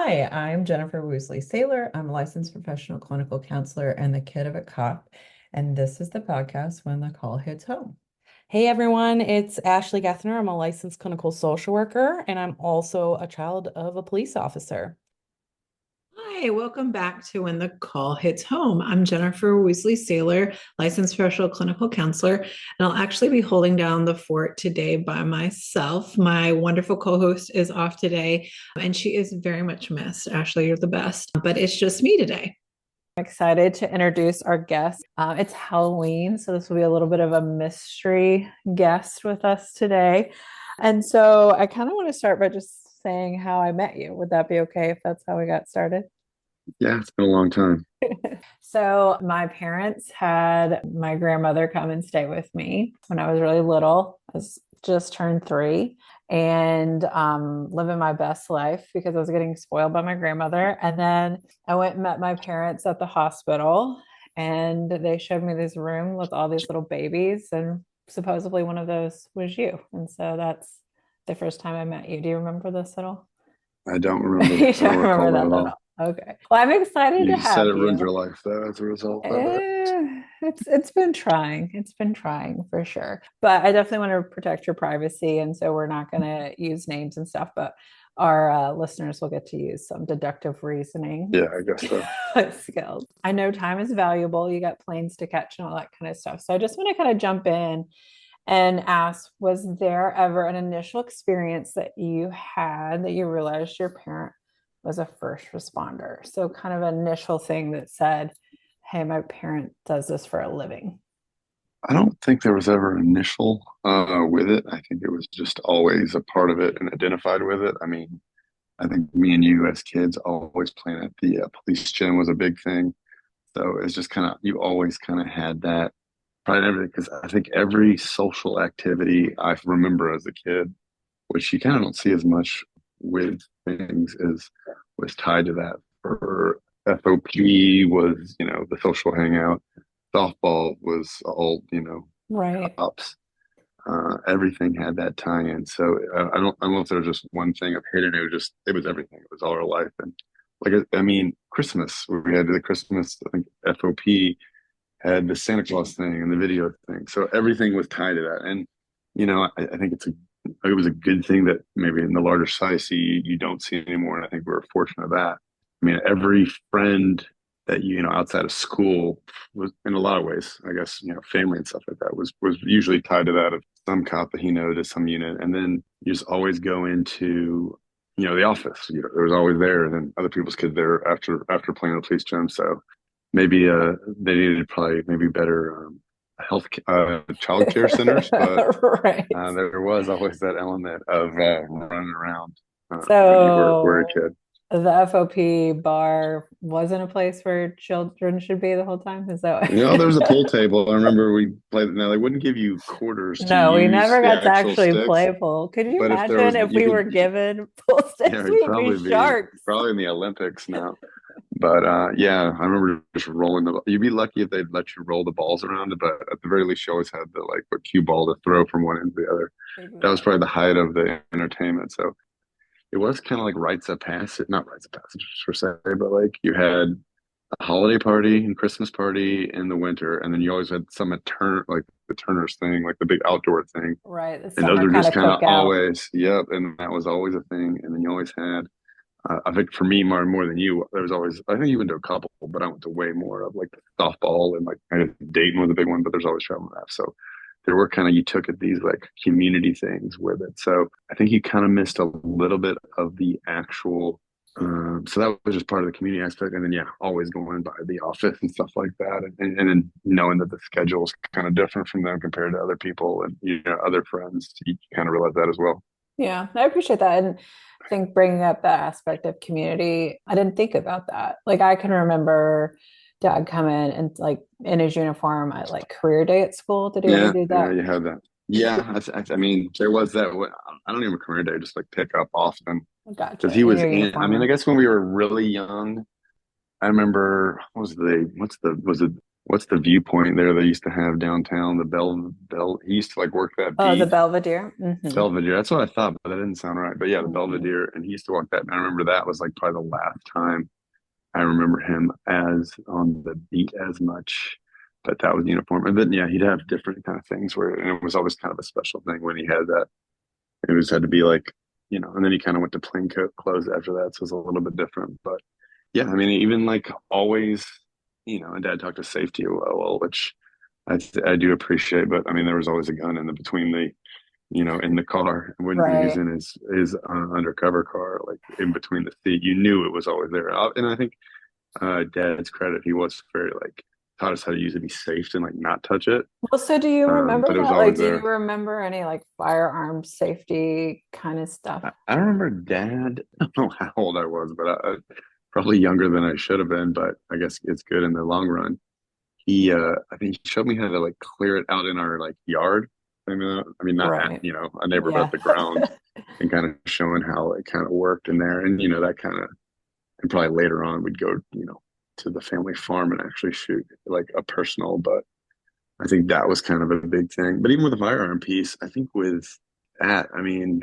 Hi, I'm Jennifer Woosley Saylor. I'm a licensed professional clinical counselor and the kid of a cop. And this is the podcast When the Call Hits Home. Hey everyone, it's Ashley Gethner. I'm a licensed clinical social worker and I'm also a child of a police officer. Hi, welcome back to When the Call Hits Home. I'm Jennifer Woosley Saylor, licensed professional clinical counselor, and I'll actually be holding down the fort today by myself. My wonderful co-host is off today, and she is very much missed. Ashley, you're the best, but it's just me today. I'm excited to introduce our guest. It's Halloween, so this will be a little bit of a mystery guest with us today. And so I kind of want to start by just saying how I met you. Would that be okay if that's how we got started? Yeah, it's been a long time. So my parents had my grandmother come and stay with me when I was really little. I was just turned 3 and living my best life because I was getting spoiled by my grandmother. And then I went and met my parents at the hospital and they showed me this room with all these little babies and supposedly one of those was you. And so that's the first time I met you. Do you remember this at all? I don't remember. You I don't don't recall remember that that at at all. all. Okay. Well, I'm excited to You said have it ruined you. your life, though, as a result of it. It's been trying. It's been trying for sure. But I definitely want to protect your privacy, and so we're not going to use names and stuff. But our listeners will get to use some deductive reasoning Yeah, I guess so. skills. I know time is valuable. You got planes to catch and all that kind of stuff. So I just want to kind of jump in and ask, was there ever an initial experience that you had that you realized your parent was a first responder? So kind of an initial thing that said, hey, my parent does this for a living. I don't think there was ever an initial with it. I think it was just always a part of it and identified with it. I mean, I think me and you as kids always playing at the police gym was a big thing. So it's just kind of, you always kind of had that pride in everything. Because I think every social activity I remember as a kid, which you kind of don't see as much with things, is was tied to that. For FOP was, the social hangout. Softball was all, Right. cops. Everything had that tie-in. So I don't know if there was just one thing of hidden. It was everything. It was all our life. And like, I mean, Christmas, we had the Christmas, I think FOP had the Santa Claus thing and the video thing. So everything was tied to that. And, I think it was a good thing that maybe in the larger society you don't see anymore. And I think we were fortunate of that. I mean, every friend that outside of school was in a lot of ways, I guess, family and stuff like that was usually tied to that of some cop that he knows to some unit. And then you just always go into, the office. There was always there, and then other people's kids there after playing the police gym. So maybe they needed probably maybe better health child care centers, but Right. there was always that element of running around when you were a So kid. the FOP bar wasn't a place where children should be the whole time. Is that There was a pool table. I remember we played. Now they wouldn't give you quarters to No, we use never the got to actual actually sticks, play pool. Could you but if there imagine was, if we were given pool sticks? it'd We'd be probably be sharks. probably in the Olympics now. But yeah, I remember just rolling the. You'd be lucky if they'd let you roll the balls around, but at the very least, you always had the like a cue ball to throw from one end to the other. That was probably Exactly. the height of the entertainment. So it was kind of like rites of passage, not rites of passage per se, but like you had a holiday party and Christmas party in the winter, and then you always had some like the Turner's thing, like the big outdoor thing, Right. The and those summer were kind just of kind of cookout. always, yep, and that was always a thing. And then you always had, I think for me more than you, there was always, I think you went to a couple, but I went to way more of like softball and like I guess Dayton was a big one, but there's always travel that. So there were kind of, you took it these like community things with it. So I think you kind of missed a little bit of the actual. So that was just part of the community aspect, and then yeah, always going by the office and stuff like that, and then knowing that the schedule is kind of different from them compared to other people and other friends, you kind of realize that as well. Yeah, I appreciate that. And I think bringing up that aspect of community, I didn't think about that. Like I can remember dad come in and like in his uniform at like career day at school. Did he ever Yeah, do yeah, that? you had that. Yeah, I mean, there was that. I don't even career day, just like pick up often because Gotcha. he In was your in. I mean, I uniform. guess when we were really young, I remember what was the what's the viewpoint there they used to have downtown? The Bell. He used to like work that Oh, the beat. Belvedere. Hmm. Belvedere. That's what I thought, but that didn't sound right. But yeah, the Hmm. Belvedere, and he used to walk that. And I remember that was like probably the last time I remember him as on the beat as much. But that was uniform. And then yeah, he'd have different kind of things where, and it was always kind of a special thing when he had that. It was had to be like, and then he kind of went to plain coat clothes after that, so it was a little bit different. But yeah, I mean, even like always, and Dad talked to safety well, which I do appreciate. But I mean, there was always a gun in the between the in the car when he's Right. in his undercover car, like in between the seat, you knew it was always there. And I think Dad's credit, he was very like taught us how to use it, be safe and like not touch it. Well, so do you remember But it was that? Like, always do you there. remember any like firearm safety kind of stuff? I remember Dad. I don't know how old I was, but probably younger than I should have been. But I guess it's good in the long run. I think he showed me how to like clear it out in our like yard. I mean, not at, Right. a neighbor, but Yeah. at the grounds, and kind of showing how it kind of worked in there, and that kind of, and probably later on we'd go, to the family farm and actually shoot like a personal. But I think that was kind of a big thing. But even with the firearm piece, I think with that, I mean,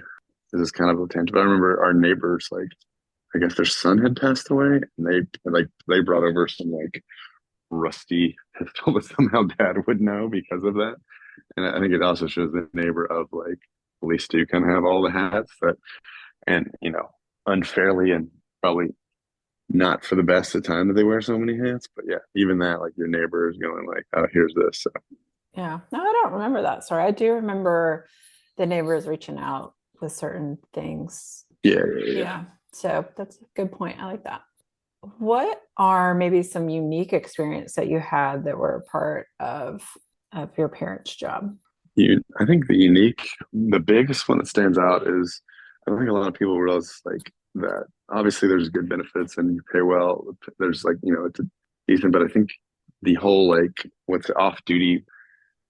this is kind of a tangent, but I remember our neighbors, like, I guess their son had passed away, and they brought over some like rusty pistol that somehow Dad would know because of that. And I think it also shows the neighbor of like police do kind of have all the hats that, and unfairly and probably not for the best of time that they wear so many hats. But yeah, even that, like your neighbor is going like, oh, here's this. So, Yeah. No, I don't remember that. Sorry. I do remember the neighbors reaching out with certain things. yeah, yeah, yeah. Yeah. So that's a good point. I like that. What are maybe some unique experience that you had that were a part of your parents' job? I think the biggest one that stands out is I don't think a lot of people realize like that. Obviously, there's good benefits and you pay well. There's like it's a decent, but I think the whole like what's off duty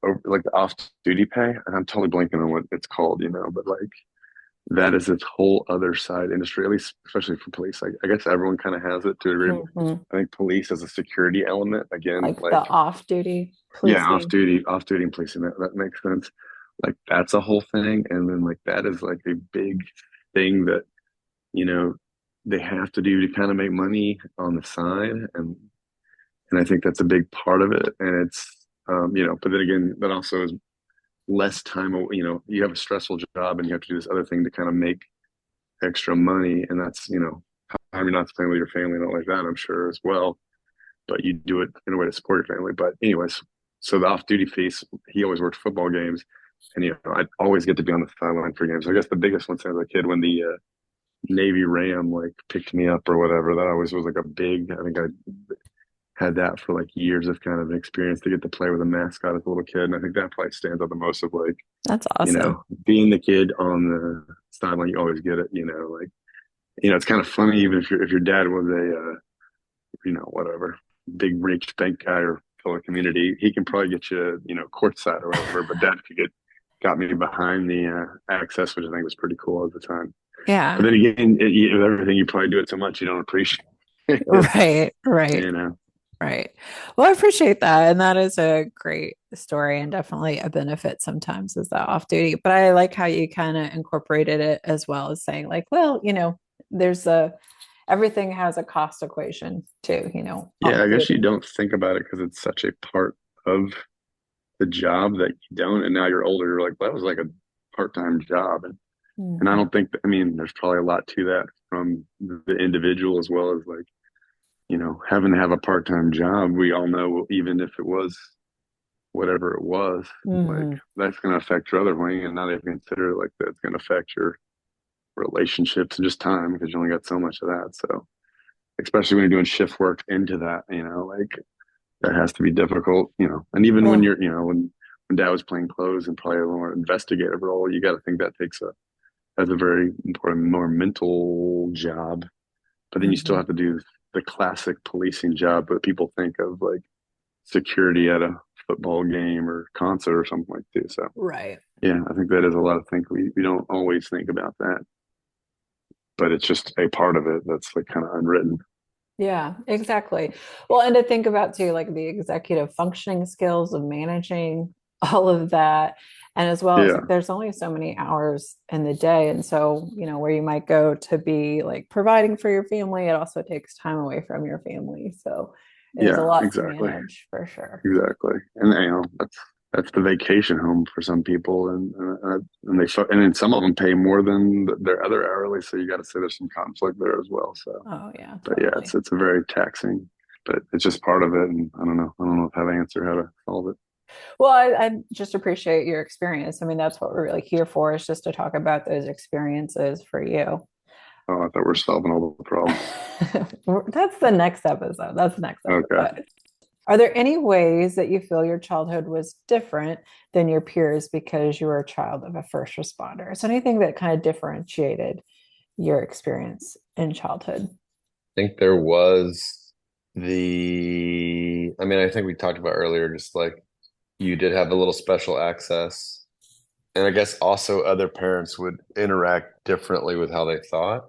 or like the off duty pay. And I'm totally blanking on what it's called, but like that is its whole other side industry, at least especially for police. Like I guess everyone kind of has it to a degree. Mhm. I think police as a security element again, Like the like off-duty yeah, policing. off duty and policing. That makes sense. Like that's a whole thing, and then like that is like a big thing that you know they have to do to kind of make money on the side, and I think that's a big part of it. And it's but then again, that also is less time. You have a stressful job, and you have to do this other thing to kind of make extra money, and that's time you're not spending with your family and all like that. I'm sure as well, but you do it in a way to support your family. But anyways, so the off-duty piece, he always worked football games, and I'd always get to be on the sideline for games. I guess the biggest one since I was a kid when the Navy Ram like picked me up or whatever. That always was like a big. I think I had that for like years of kind of an experience to get to play with a mascot as a little kid, and I think that probably stands out the most of like That's awesome. being the kid on the sideline. You always get it. Like it's kind of funny even if your dad was a whatever, big rich bank guy or fellow community, he can probably get you, courtside or whatever. But Dad could got me behind the access, which I think was pretty cool at the time. But Yeah. then again, with everything, you probably do it so much you don't appreciate it, Right. Right. you know. Right. Well, I appreciate that. And that is a great story and definitely a benefit sometimes is that off duty. But I like how you kind of incorporated it as well as saying, like, well, there's everything has a cost equation too, Yeah, I guess you including. don't think about it because it's such a part of the job that you don't. And now you're older, you're like, well, that was like a part-time job, and I Mhm. don't think. I mean, there's probably a lot to that from the individual as well as like having to have a part-time job. We all know, even if it was whatever it was, like Mhm. that's going to affect your other wing, and not even consider like that's going to affect your relationships and just time because you only got so much of that. So, especially when you're doing shift work into that, like that has to be difficult, And even when Well, you're, when Dad was playing clothes and probably a more investigative role, you got to think that has a very important, more mental job. But then you still mhm. have to do the classic policing job that people think of, like security at a football game or concert or something like that. So Right. yeah, I think that is a lot of things we don't always think about that, but it's just a part of it that's like kind of unwritten. Yeah, exactly. Well, and to think about too, like the executive functioning skills of managing all of that. And as well as Yeah, like there's only so many hours in the day. And so, where you might go to be like providing for your family, it also takes time away from your family. So it is a yeah, lot to exactly. manage for sure. Exactly, and that's the vacation home for some people, and and then some of them pay more than their other hourly, so you got to say there's some conflict there as well. So, Oh yeah, but yeah, totally. it's a very taxing, but it's just part of it, and I don't know if I have an answer how to solve it. Well, I just appreciate your experience. I mean, that's what we're really here for, is just to talk about those experiences for you. Oh, I thought we're solving all the problems. That's the next episode. That's the next Okay, episode. Are there any ways that you feel your childhood was different than your peers because you were a child of a first responder? Is there anything that kind of differentiated your experience in childhood? Think there was I mean, I think we talked about earlier, just like you did have a little special access. And I guess also other parents would interact differently with how they thought.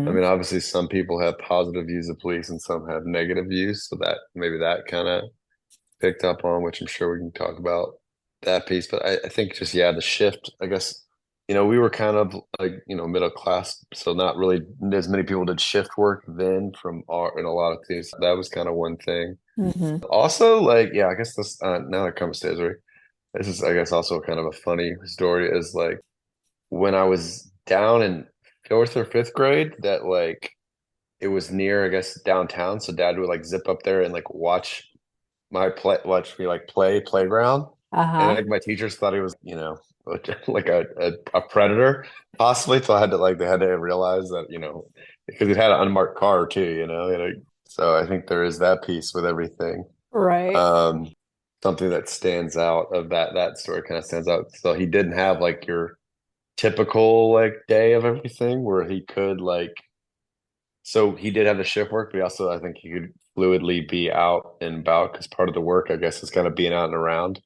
I Hmm. mean, obviously, some people have positive views of police and some have negative views. So that maybe that kind of picked up on, which I'm sure we can talk about that piece. But I think just, yeah, the shift, I guess, we were kind of like, middle class. So not really as many people did shift work then from our, in a lot of things. That was kind of one thing. Hmm. Also, like, yeah, I guess this, now that comes to Israel, this is, I guess, also kind of a funny story is like when I was down in fourth or fifth grade, that like it was near, I guess, downtown. So dad would like zip up there and like watch me like play playground. And I Uh-huh. think my teachers thought he was, like a predator, possibly. So I had to like they had to realize that, because it had an unmarked car too, so I think there is that piece with everything. Right. Um, Something that stands out of that story kind of stands out. So he didn't have like your typical like day of everything where he could like so he did have the shift work, but he also I think he could fluidly be out and about because part of the work I guess is kind of being out and around.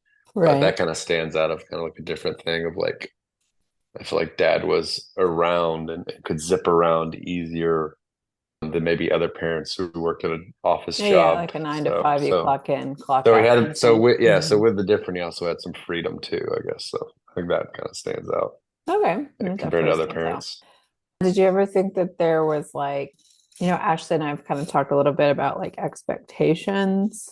But that Right. kind of stands out of kind of like a different thing of like I feel like dad was around and could zip around easier than maybe other parents who worked at an office Yeah, yeah, job. like a nine to So five, you so clock in, clock so he out had kind of so thing. with yeah, so Hmm. with the different he also had some freedom too, I guess. So I think that kind of stands out Okay, that compared to definitely other stands out. parents. Did you ever think that there was like, Ashley and I have kind of talked a little bit about like expectations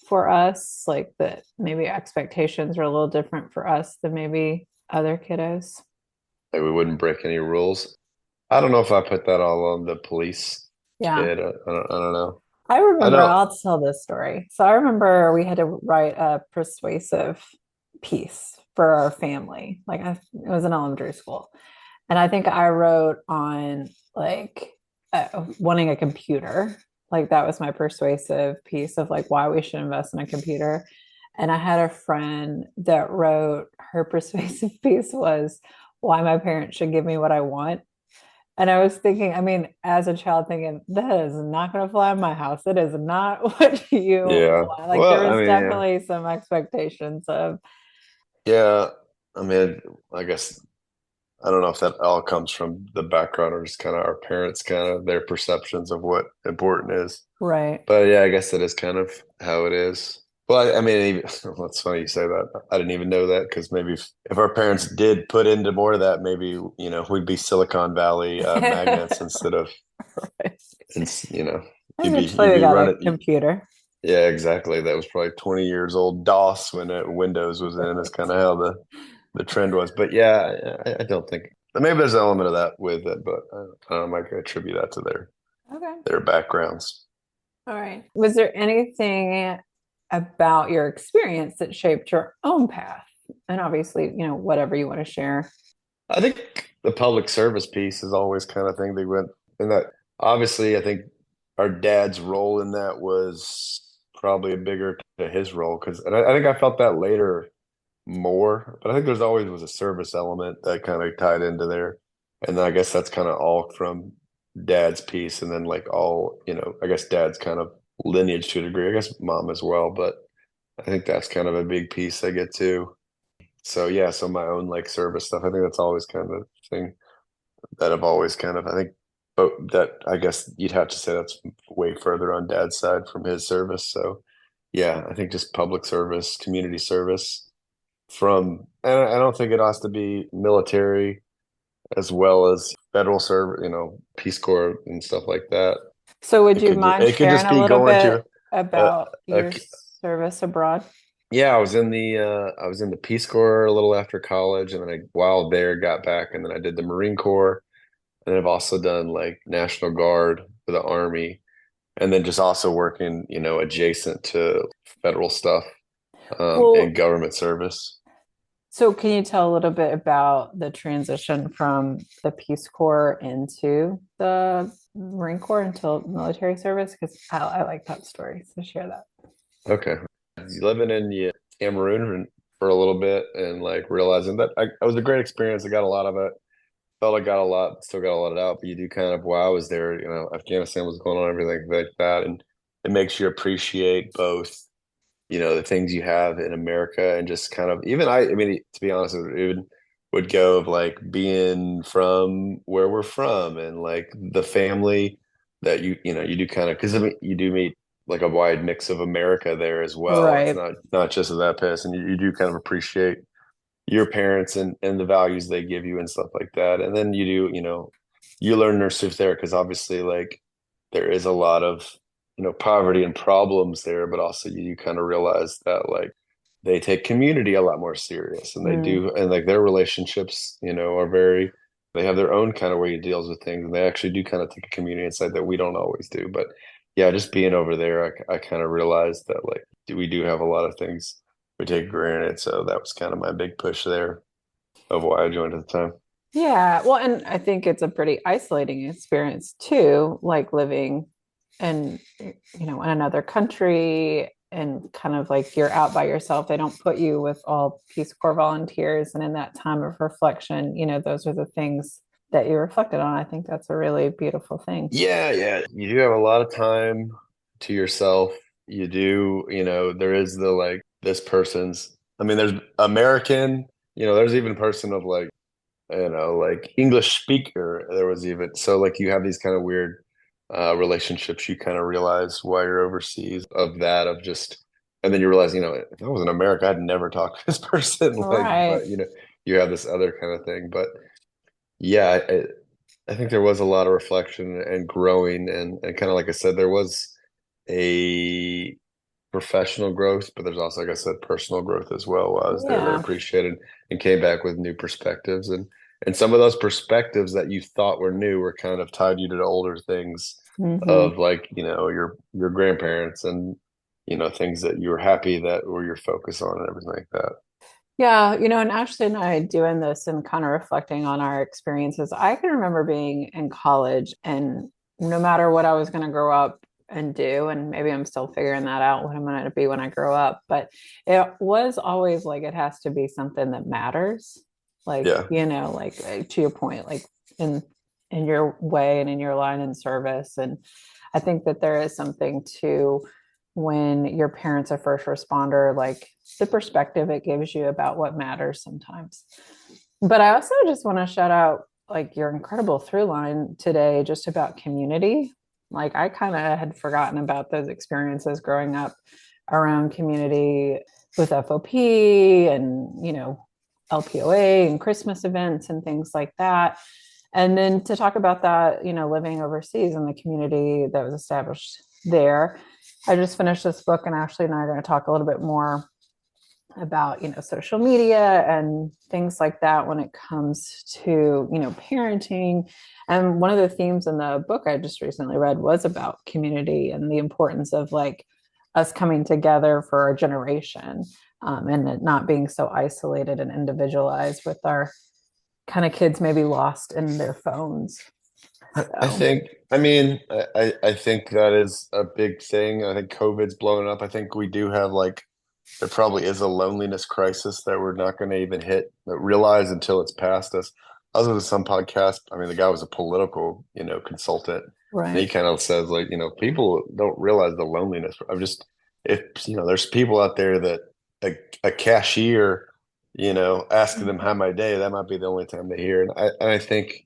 for us, like that maybe expectations are a little different for us than maybe other kiddos. Like we wouldn't break any rules. I don't know if I put that all on the police Yeah. kid. I don't know. I I remember, know. I'll tell this story. So I remember we had to write a persuasive piece for our family. It was in elementary school. And I think I wrote on like wanting a computer. Like that was my persuasive piece of like why we should invest in a computer. And I had a friend that wrote her persuasive piece was why my parents should give me what I want. And I was thinking, I mean, as a child, thinking that is not going to fly in my house. It is not what you Yeah. want. Like there Well, I was mean, yeah. definitely some expectations of, Yeah. I mean, I guess I don't know if that all comes from the background or just kind of our parents, kind of their perceptions of what important is. right. But yeah, I guess that is kind of how it is. Well, I mean, even, well, it's funny you say that. I didn't even know that because maybe if our parents did put into more of that, maybe, we'd be Silicon Valley magnets instead of, Right. you know, Eventually you'd we be got a running. computer. Yeah, exactly. That was probably 20 years old DOS when Windows was in. Is kind of how the trend was. But yeah, I don't think maybe there's an element of that with it, but I don't know. I might attribute that to Okay. their backgrounds. All right. Was there anything about your experience that shaped your own path? And obviously, whatever you want to share. I think the public service piece is always kind of thing they went in that. Obviously, I think our dad's role in that was probably a bigger to his role because, and I think I felt that later more, but I think there's always was a service element that kind of tied into there. And I guess that's kind of all from dad's piece and then like all, I guess dad's kind of lineage to a degree, I guess mom as well, but I think that's kind of a big piece I get to. So yeah, so my own like service stuff, I think that's always kind of a thing that I've always kind of, I think but that I guess you'd have to say that's way further on dad's side from his service. So yeah, I think just public service, community service and I don't think it has to be military as well as federal service, Peace Corps and stuff like that. So would It you could mind it could sharing just a be little going bit to a, about a your service abroad? yeah, I was in the Peace Corps a little after college, and then while there got back, and then I did the Marine Corps, and I've also done like National Guard for the Army, and then just also working, adjacent to federal stuff, and Well, government service. so can you tell a little bit about the transition from the Peace Corps into the Marine Corps into military service? Because I like that story. So share that. Okay. Living in Cameroon for a little bit and like realizing that it was a great experience. I got a lot of it. Felt I got a lot, still got a lot of it out, but you do kind of, while I was there, Afghanistan was going on, everything like that. And it makes you appreciate both, the things you have in America and just kind of even I mean, to be honest, it even would go of like being from where we're from and like the family that you do kind of, because I mean, you do meet like a wide mix of America there as well. It's Right. not just of that piss, and you do kind of appreciate your parents and the values they give you and stuff like that. And then you learn nurses there because obviously like there is a lot of, poverty and problems there, but also you kind of realize that like they take community a lot more serious and they Mm. do, and like their relationships, are very, they have their own kind of way of deals with things, and they actually do kind of take a community inside that we don't always do. But yeah, just being over there, I kind of realized that like we do have a lot of things we take granted. So that was kind of my big push there of why I joined at the time. Yeah. Well, and I think it's a pretty isolating experience too, like living in, in another country and kind of like you're out by yourself. They don't put you with all Peace Corps volunteers. And in that time of reflection, those are the things that you reflected on. I think that's a really beautiful thing. Yeah, yeah. You do have a lot of time to yourself. You do, there is the like this person's, I mean, there's American, there's even a person of like, like English speaker. There was even, so like you have these kind of weird relationships you kind of realize while you're overseas of that, of just, and then you realize, if I was in America, I'd never talk to this person. All Like, right. but you have this other kind of thing. But yeah, I think there was a lot of reflection and growing, and kind of like I said, there was a professional growth, but there's also, like I said, personal growth as well. While I was there, that Yeah. appreciated and came back with new perspectives, and some of those perspectives that you thought were new were kind of tied you to the older things Hmm. of like, your grandparents and things that you were happy that were your focus on and everything like that. Yeah, and Ashley and I doing this and kind of reflecting on our experiences. I can remember being in college and no matter what I was going to grow up and do, and maybe I'm still figuring that out what I'm going to be when I grow up, but it was always like it has to be something that matters. Like, Yeah. like to your point, like in your way and in your line in service. And I think that there is something to when your parents are first responder, like the perspective it gives you about what matters sometimes. But I also just want to shout out like your incredible through line today, just about community. Like I kind of had forgotten about those experiences growing up around community with FOP and, LPOA and Christmas events and things like that. And then to talk about that, living overseas and the community that was established there. I just finished this book, and Ashley and I are going to talk a little bit more about, social media and things like that when it comes to, parenting. And one of the themes in the book I just recently read was about community and the importance of like us coming together for a generation, and it not being so isolated and individualized with our kind of kids maybe lost in their phones. I So, think, I mean, I think that is a big thing. I think COVID's blowing up. I think we do have like, there probably is a loneliness crisis that we're not going to even realize until it's past us. I was with some podcast. I mean, the guy was a political, consultant, and he right. kind of says like, people don't realize the loneliness of just, if, there's people out there that a cashier, asking them how my day, that might be the only time they hear. And I think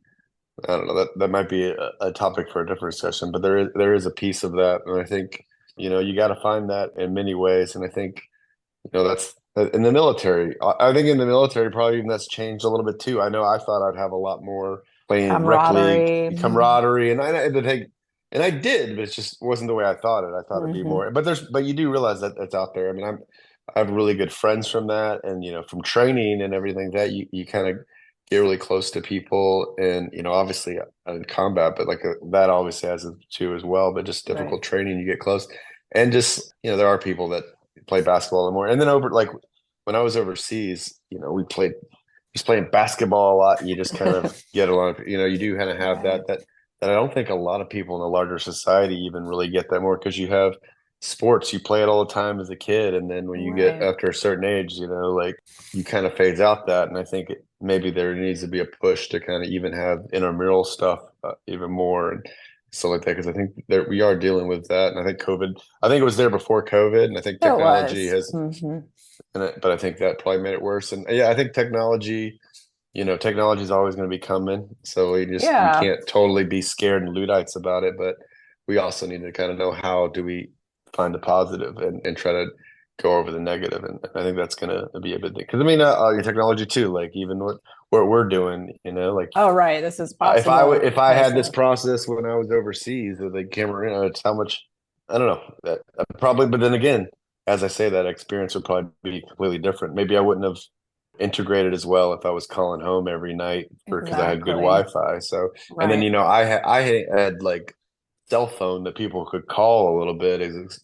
I don't know, that might be a topic for a different discussion, but there is a piece of that, and I think you got to find that in many ways, and I think that's in the military. I think in the military, probably even that's changed a little bit too. I know I thought I'd have a lot more playing rec league Camaraderie. camaraderie, and I did, but it just wasn't the way I thought it. I thought it'd be Hmm. more, but you do realize that it's out there. I mean, I have really good friends from that, and from training and everything that you kind of get really close to people, and obviously in combat, but like that obviously has it too as well. But just Right. difficult training, you get close, and just there are people that play basketball and more. And then over like when I was overseas, we played just playing basketball a lot. You just kind of get along. You do kind of have Right. that I don't think a lot of people in the larger society even really get that more because you have sports, you play it all the time as a kid, and then when you get Right. after a certain age, like you kind of phase out that. And I think maybe there needs to be a push to kind of even have intramural stuff even more and stuff like that because I think that we are dealing with that. And I think I think it was there before COVID, and I think It technology was. has, but I think that probably made it worse. And yeah, I think technology is always going to be coming. So we Yeah. can't totally be scared and Luddites about it, but we also need to kind of know how do we find the positive and try to go over the negative. And I think that's going to be a big thing. Because I mean, technology too, like even what we're doing, like Oh, right. This is if possible I because had this of. process when I was overseas with the camera, it's how much I don't know that probably. But then again, as I say, that experience would probably be completely different. Maybe I wouldn't have integrated as well if I was calling home every night because I had good Exactly. Wi-Fi. So, and then Right. I had like cell phone that people could call a little bit as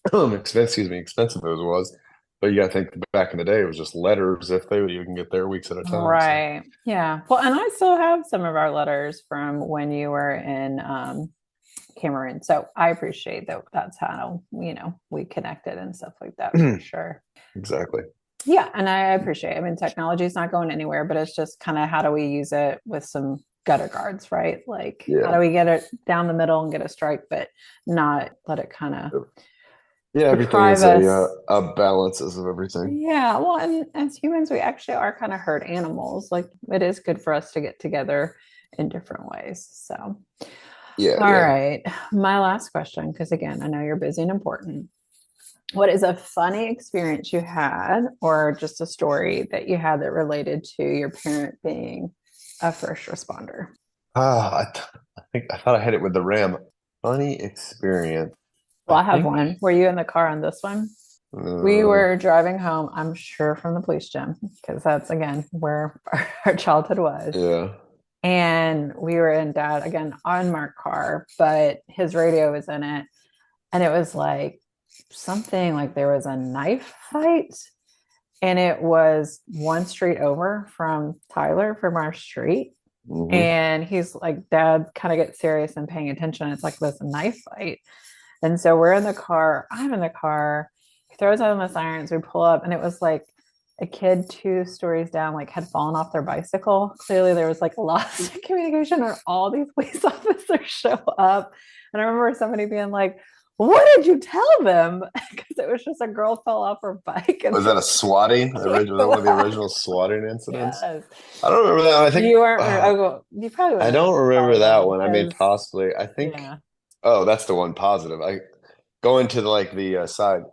expensive as it was. But you got to think back in the day, it was just letters if you can get there weeks at a time. So, Right. Yeah. Well, and I still have some of our letters from when you were in Cameroon. So I appreciate that that's how, we connected and stuff like that for sure. exactly. Yeah. And I appreciate it. I mean, technology is not going anywhere, but it's just kind of how do we use it with some gutter guards, right? Like, how Yeah. do we get it down the middle and get a strike, but not let it kind of Yeah. Everything deprive is us. a balances of everything. Yeah, well, and as humans, we actually are kind of herd animals. Like it is good for us to get together in different ways. So, Yeah. all Yeah. right. My last question, because again, I know you're busy and important. What is a funny experience you had, or just a story that you had that related to your parent being a first responder? I think I thought I hit it with the ram. Funny experience. Well, I I have think one. Were you in the car on this one? We uh, were driving home, I'm sure from the police gym, because that's again where our childhood was. yeah. And we were in dad again unmarked car, but his radio was in it, and it was like something like there was a knife fight, and it was one street over from Tyler from our street. Hmm. And he's like, dad kind of gets serious and paying attention. It's like this knife fight. And so we're in the car, I'm in the car, he throws on the sirens, we pull up, and it was like a kid 2 stories down, like had fallen off their bicycle. Clearly there was like lost communication, and all these police officers show up. And I remember somebody being like, what did you tell them? Because it was just a girl fell off her bike and Was that a swatting? it Was that one of the was. original swatting incidents? Yes. I don't remember that one. I think You weren't, you probably I wouldn't have don't remember probably that been one. I mean, because, possibly. I think. yeah. Oh, that's the one positive. I go into the side.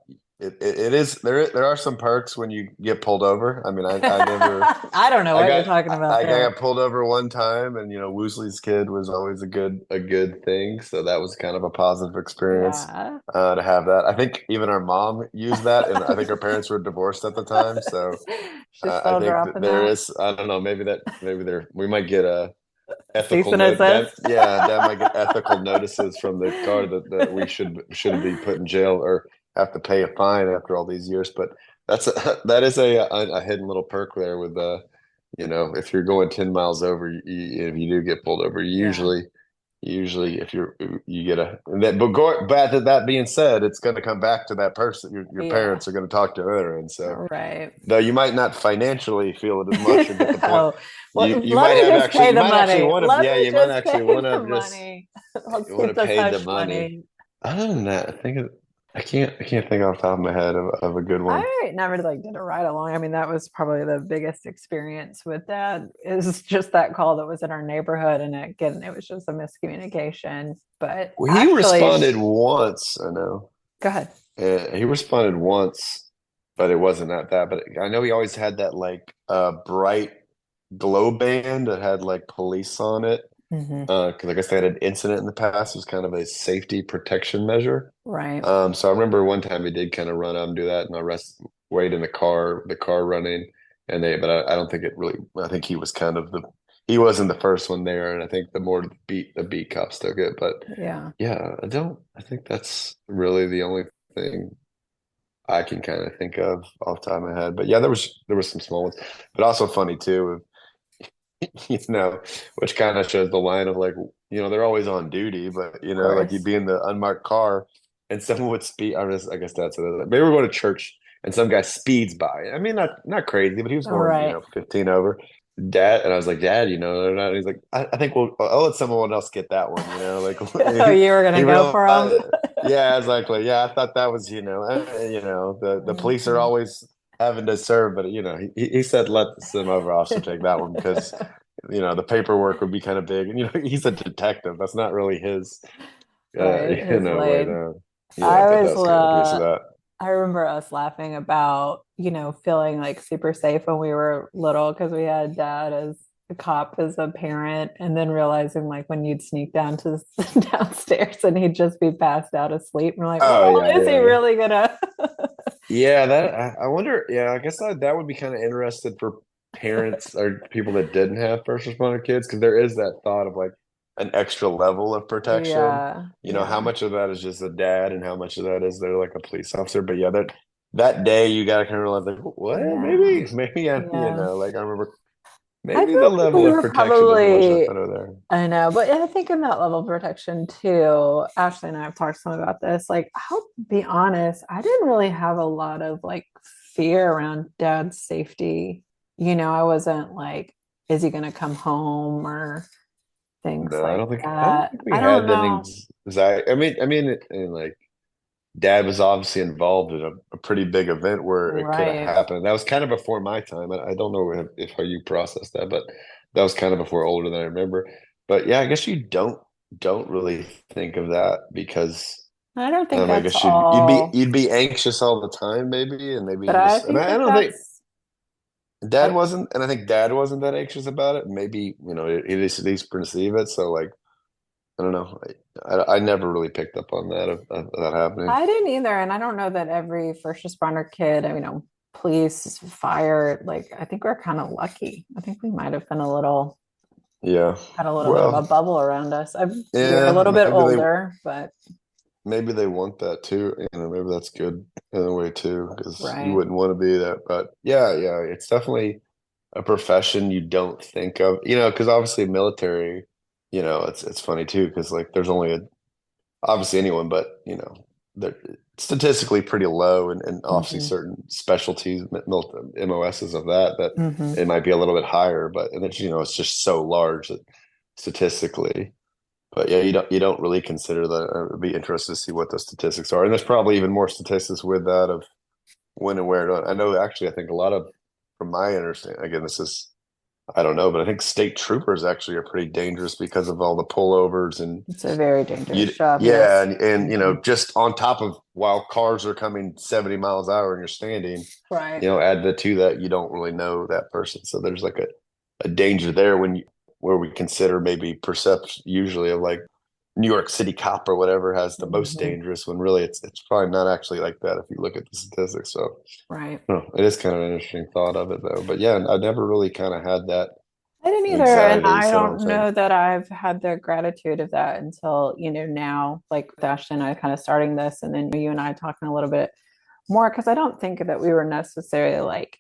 It is there are some perks when you get pulled over. I mean, I never I don't know what you're talking about I there. got pulled over one time, and Woosley's kid was always a good thing. So that was kind of a positive experience Yeah. to have that. I think even our mom used that, and I think our parents were divorced at the time. So She's I still think dropping there that. is. I don't know. Maybe there we might get a Cease ethical and note that assist. that might get ethical notices from the car that we should be put in jail or have to pay a fine after all these years. But that is a hidden little perk there with if you're going 10 miles over, if you do get pulled over, Yeah. usually if you get but that being said, it's going to come back to that person. Your Yeah. parents are going to talk to her, and so Right. though you might not financially feel it as much or get the point. Oh, You let might me have just pay actually you the might actually money. want to Let me you might just actually pay want to the have just money. Let's you want keep to this pay the hush money. money. Other than that, I think I can't think off the top of my head of a good one. I never like did a ride along. I mean, that was probably the biggest experience with that is just that call that was in our neighborhood. And again, it was just a miscommunication. But Well, he actually, responded once, I know. go ahead. He responded once, but it wasn't that. But I know he always had that like bright glow band that had like police on it. Hmm. Because I guess they had an incident in the past. It was kind of a safety protection measure. Right. So I remember one time he did kind of run out and do that, and wait in the car running, but I don't think it really. I think he was kind of he wasn't the first one there, and I think the beat cops took it. But Yeah. yeah, I think that's really the only thing I can kind of think of off the top of my head. But yeah, there was some small ones, but also funny too. Which kind of shows the line of like, they're always on duty, but Of like you'd course. be in the unmarked car and someone would speed. I guess that's another. Maybe we're going to church and some guy speeds by. I mean, not crazy, but he was All going, right. 15 over. Dad, and I was like, Dad, they're not. He's like, I think I'll let someone else get that one. Like Oh, you were he gonna go for realized, them. yeah, exactly. Yeah, I thought that was, the police are always having to serve, but he said let some other officer take that one because the paperwork would be kind of big. And he's a detective. That's not really his Right. His way lane. to yeah, I but that was was kind of a piece of that. I remember us laughing about, feeling like super safe when we were little because we had dad as a cop as a parent, and then realizing like when you'd sneak down to downstairs and he'd just be passed out asleep. And we're like, Oh well, yeah, is he yeah. really gonna? Yeah, that I wonder. Yeah, I guess that would be kind of interested for parents or people that didn't have first responder kids, because there is that thought of like an extra level of protection. Yeah, How yeah, much of that is just a dad, and how much of that is they're like a police officer. But yeah, that day you got to kind of realize like, what? yeah, Maybe yeah. like I remember I maybe feel the like we level of were protection isn't much probably, better there. I know, but I think in that level of protection too, Ashley and I have talked some about this. Like, I'll be honest, I didn't really have a lot of like fear around dad's safety. I wasn't like, is he going to come home or things No, like I don't that. think we I don't had any know. anxiety. And like dad was obviously involved in a pretty big event where it could have Right. happened. That was kind of before my time. I don't know if how you processed that, but that was kind of before older than I remember. But yeah, I guess you don't really think of that because I don't think I that's guess you'd be all, you'd be anxious all the time, maybe, and maybe but you I just think I that don't think that's, dad I, wasn't, and I think dad wasn't that anxious about it. Maybe he just at least perceive it. So like I don't know. I never really picked up on of that happening. I didn't either. And I don't know that every first responder kid, police, fire, like I think we're kind of lucky. I think we might have been Yeah. had a little bit of a Well, bubble around us. We're a yeah, little bit older, but maybe they want that too. Maybe that's good in a way too, because you right. wouldn't want to be that. But yeah, it's definitely a profession you don't think of, because obviously military, it's funny too, because like there's only obviously anyone, but they're statistically pretty low, and obviously Hmm. certain specialties, MOSs of that Hmm. it might be a little bit higher, but and it's it's just so large that statistically. But yeah, you don't really consider that. It'd be interested to see what the statistics are, and there's probably even more statistics with that of when and where. I know actually, I think a lot of, from my understanding, again, this is I don't know, but I think state troopers actually are pretty dangerous because of all the pullovers and It's a very dangerous you, job. yeah, Yes. and Hmm. just on top of while cars are coming 70 miles an hour and you're standing, Right. add that to that, you don't really know that person. So there's like a danger there where we consider maybe perception usually of like New York City cop or whatever has the most Hmm. dangerous when really it's probably not actually like that if you look at the statistics. So Right. it is kind of an interesting thought of it though. But yeah, I never really kind of had that I didn't either. And anxiety. I So I don't don't think. know that I've had the gratitude of that until, now, like with Ashley and I kind of starting this, and then you and I talking a little bit more, because I don't think that we were necessarily like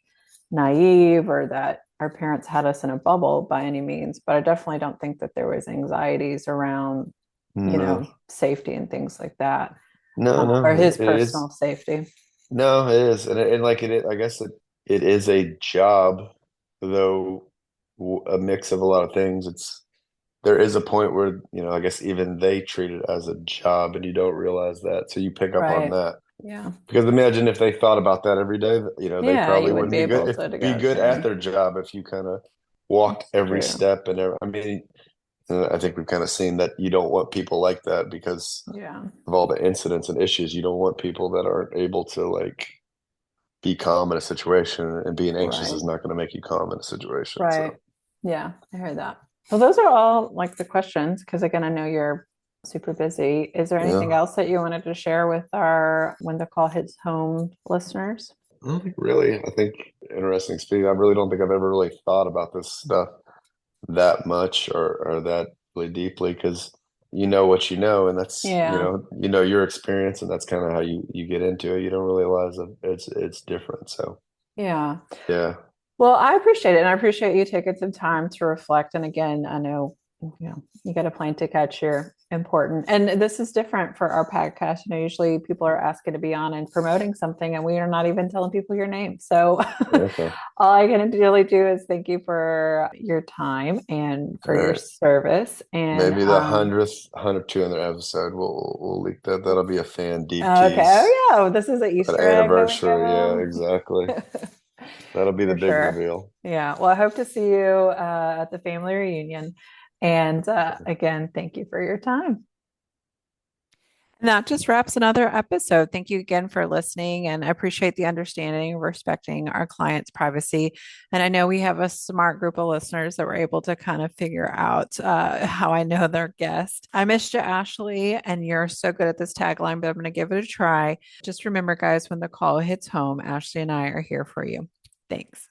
naive or that our parents had us in a bubble by any means, but I definitely don't think that there was anxieties around, No, safety and things like that, no, or his it is. personal safety. No, it is, and like it is, I guess it is a job, though a mix of a lot of things. It's there is a point where, I guess even they treat it as a job and you don't realize that. So you pick up on Right. that. Yeah. Because imagine if they thought about that every day, they Yeah, probably you wouldn't wouldn't be be able good to be good at negotiate. their job if you kind of walked That's every true. step I mean, I think we've kind of seen that you don't want people like that because Yeah. of all the incidents and issues. You don't want people that aren't able to like be calm in a situation, and being anxious Right. is not going to make you calm in a situation. Right. So Yeah, I heard that. Well, those are all like the questions, because again, I know you're super busy. Is there anything yeah, else that you wanted to share with our When the Call Hits Home listeners? I don't think really. I think interesting speak. I really don't think I've ever really thought about this stuff that much or that really deeply because you know what you know, and that's Yeah. your experience, and that's kind of how you get into it. You don't realize that it's different. So Yeah. yeah, Well, I appreciate it. And I appreciate you taking some time to reflect. And again, I know, you got a plane to catch here. Important. And this is different for our podcast. Usually people are asking to be on and promoting something, and we are not even telling people your name. So okay, all I can really do is thank you for your time and all for your right. service. And Maybe the 200th episode we'll leak that. That'll be a fan deep okay. tease. Oh yeah. This is an An Easter egg that we give anniversary. Yeah, them. exactly. That'll be the For big sure. reveal. Yeah. Well, I hope to see you at the family reunion. And again, thank you for your time. And that just wraps another episode. Thank you again for listening, and I appreciate the understanding, respecting our clients' privacy. And I know we have a smart group of listeners that were able to kind of figure out how I know their guest. I missed you, Ashley, and you're so good at this tagline, but I'm going to give it a try. Just remember, guys, when the call hits home, Ashley and I are here for you. Thanks.